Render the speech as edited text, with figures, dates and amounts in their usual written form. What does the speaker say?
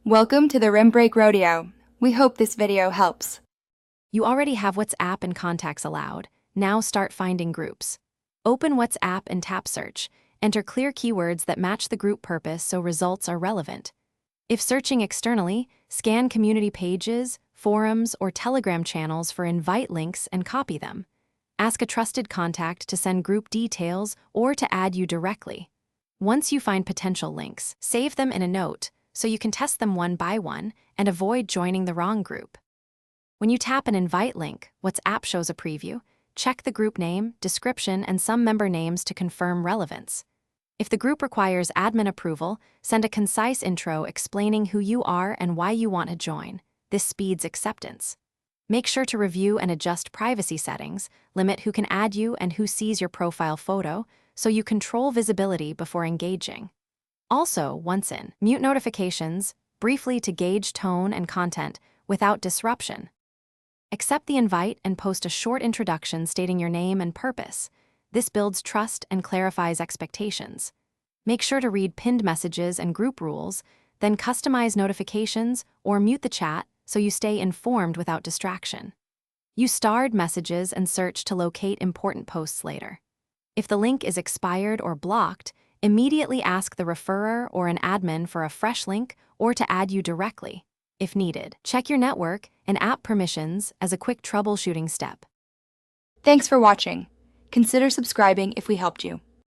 Welcome to the Rim Break Rodeo. We hope this video helps. You already have WhatsApp and contacts allowed. Now start finding groups. Open WhatsApp and tap search. Enter clear keywords that match the group purpose so results are relevant. If searching externally, scan community pages, forums, or Telegram channels for invite links and copy them. Ask a trusted contact to send group details or to add you directly. Once you find potential links, save them in a note so you can test them one by one and avoid joining the wrong group. When you tap an invite link, WhatsApp shows a preview. Check the group name, description, and some member names to confirm relevance. If the group requires admin approval, send a concise intro explaining who you are and why you want to join. This speeds acceptance. Make sure to review and adjust privacy settings, limit who can add you and who sees your profile photo, so you control visibility before engaging. Also, once in, mute notifications, briefly to gauge tone and content without disruption. Accept the invite and post a short introduction stating your name and purpose. This builds trust and clarifies expectations. Make sure to read pinned messages and group rules, then customize notifications or mute the chat so you stay informed without distraction. Use starred messages and search to locate important posts later. If the link is expired or blocked, immediately ask the referrer or an admin for a fresh link or to add you directly. If needed, check your network and app permissions as a quick troubleshooting step. Thanks for watching. Consider subscribing if we helped you.